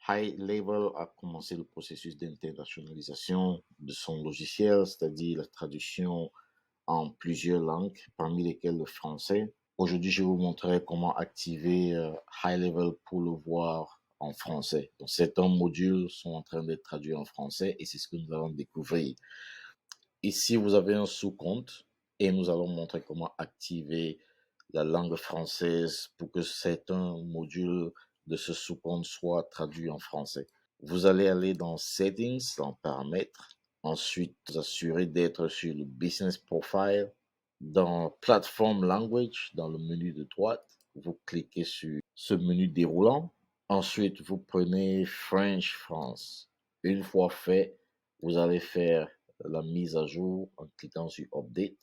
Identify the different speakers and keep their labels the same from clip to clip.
Speaker 1: High Level a commencé le processus d'internationalisation de son logiciel, c'est-à-dire la traduction en plusieurs langues, parmi lesquelles le français. Aujourd'hui, je vais vous montrer comment activer High Level pour le voir en français. Donc, certains modules sont en train d'être traduits en français et c'est ce que nous allons découvrir. Ici, vous avez un sous-compte et nous allons montrer comment activer la langue française pour que certains modules de ce sous-compte soient traduits en français. Vous allez aller dans Settings, dans Paramètres. Ensuite, vous assurez d'être sur le Business Profile. Dans Platform Language, dans le menu de droite, vous cliquez sur ce menu déroulant. Ensuite, vous prenez French France. Une fois fait, vous allez faire la mise à jour en cliquant sur Update.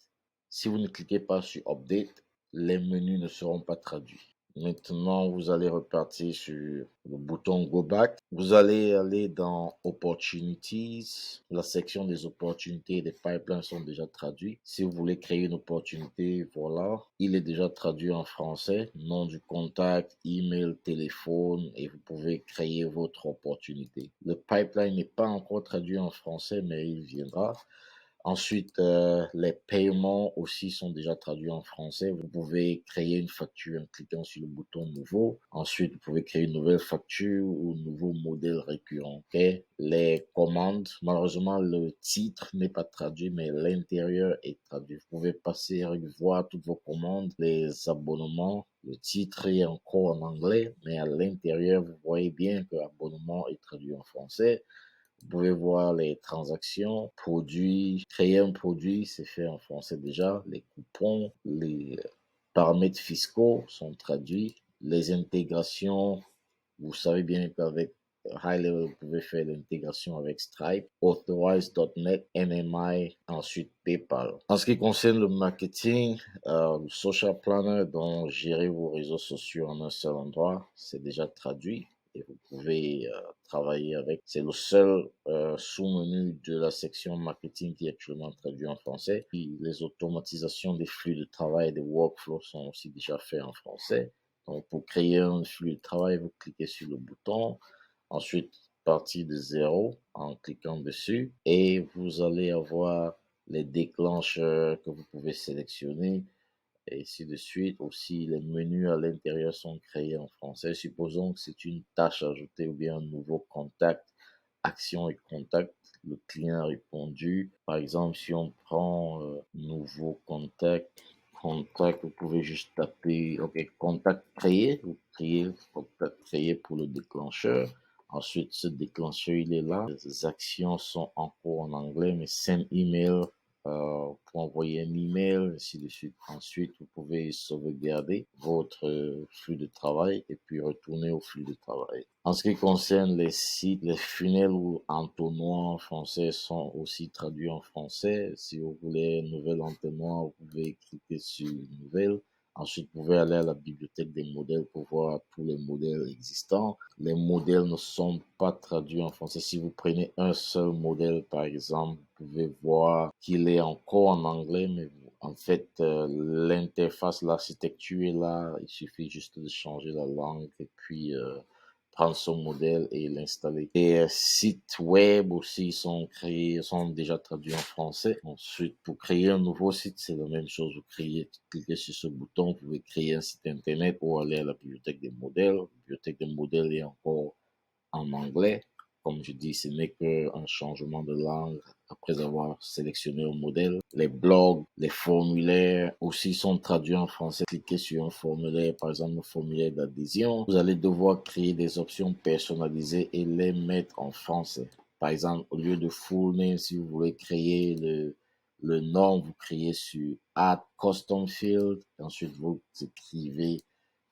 Speaker 1: Si vous ne cliquez pas sur Update, les menus ne seront pas traduits. Maintenant, vous allez repartir sur le bouton Go Back. Vous allez aller dans Opportunities. La section des opportunités et des pipelines sont déjà traduits. Si vous voulez créer une opportunité, voilà. Il est déjà traduit en français. Nom du contact, email, téléphone et vous pouvez créer votre opportunité. Le pipeline n'est pas encore traduit en français, mais il viendra. Ensuite, les paiements aussi sont déjà traduits en français. Vous pouvez créer une facture en cliquant sur le bouton nouveau. Ensuite, vous pouvez créer une nouvelle facture ou un nouveau modèle récurrent. Okay? Les commandes, malheureusement, le titre n'est pas traduit, mais l'intérieur est traduit. Vous pouvez passer et voir toutes vos commandes, les abonnements. Le titre est encore en anglais, mais à l'intérieur, vous voyez bien que l'abonnement est traduit en français. Vous pouvez voir les transactions, produits, créer un produit, c'est fait en français déjà. Les coupons, les paramètres fiscaux sont traduits. Les intégrations, vous savez bien qu'avec High Level, vous pouvez faire l'intégration avec Stripe, Authorize.net, MMI, ensuite PayPal. En ce qui concerne le marketing, le Social Planner, dont gérer vos réseaux sociaux en un seul endroit, c'est déjà traduit et vous pouvez travailler avec. C'est le seul sous-menu de la section marketing qui est actuellement traduit en français. Puis les automatisations des flux de travail et des workflows sont aussi déjà faits en français. Donc, pour créer un flux de travail, vous cliquez sur le bouton. Ensuite, partir de zéro en cliquant dessus. Et vous allez avoir les déclencheurs que vous pouvez sélectionner et ainsi de suite. Aussi, les menus à l'intérieur sont créés en français. Supposons que c'est une tâche ajoutée ou bien un nouveau contact, action et contact. Le client a répondu. Par exemple, si on prend nouveau contact, vous pouvez juste taper contact créé, vous créez contact créé pour le déclencheur. Ensuite, ce déclencheur, il est là. Les actions sont encore en anglais, mais send email pour envoyer un email, ainsi de suite. Ensuite, vous pouvez sauvegarder votre flux de travail et puis retourner au flux de travail. En ce qui concerne les sites, les funnels ou entonnoirs en français sont aussi traduits en français. Si vous voulez un nouvel entonnoir, vous pouvez cliquer sur Nouvelle. Ensuite, vous pouvez aller à la bibliothèque des modèles pour voir tous les modèles existants. Les modèles ne sont pas traduits en français. Si vous prenez un seul modèle, par exemple, vous pouvez voir qu'il est encore en anglais, mais en fait, l'interface, l'architecture est là. Il suffit juste de changer la langue et puis prendre son modèle et l'installer. Les sites web aussi sont créés, sont déjà traduits en français. Ensuite, pour créer un nouveau site, c'est la même chose. Vous cliquez sur ce bouton, vous pouvez créer un site internet ou aller à la bibliothèque des modèles. La bibliothèque des modèles est encore en anglais. Comme je dis, ce n'est qu'un changement de langue après avoir sélectionné un modèle. Les blogs, les formulaires aussi sont traduits en français. Cliquez sur un formulaire, par exemple un formulaire d'adhésion. Vous allez devoir créer des options personnalisées et les mettre en français. Par exemple, au lieu de full name, si vous voulez créer le nom, vous créez sur Add Custom Field. Ensuite, vous écrivez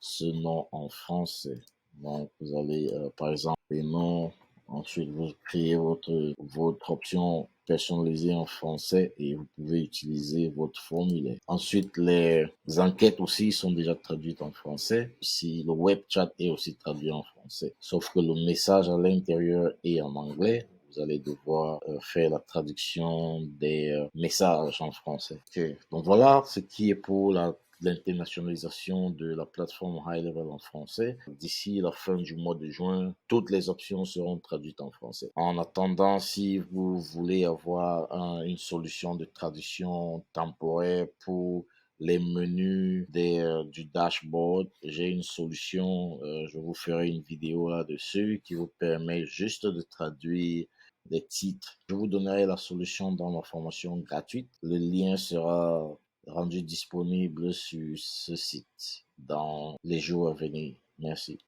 Speaker 1: ce nom en français. Donc, vous allez, par exemple, les noms. Ensuite, vous créez votre option personnalisée en français et vous pouvez utiliser votre formulaire. Ensuite, les enquêtes aussi sont déjà traduites en français. Si le web chat est aussi traduit en français. Sauf que le message à l'intérieur est en anglais. Vous allez devoir faire la traduction des messages en français. Okay. Donc voilà ce qui est pour la l'internationalisation de la plateforme High Level en français. D'ici la fin du mois de juin, toutes les options seront traduites en français. En attendant, si vous voulez avoir une solution de traduction temporaire pour les menus du dashboard, j'ai une solution, je vous ferai une vidéo là-dessus qui vous permet juste de traduire des titres. Je vous donnerai la solution dans ma formation gratuite. Le lien sera rendu disponible sur ce site dans les jours à venir. Merci.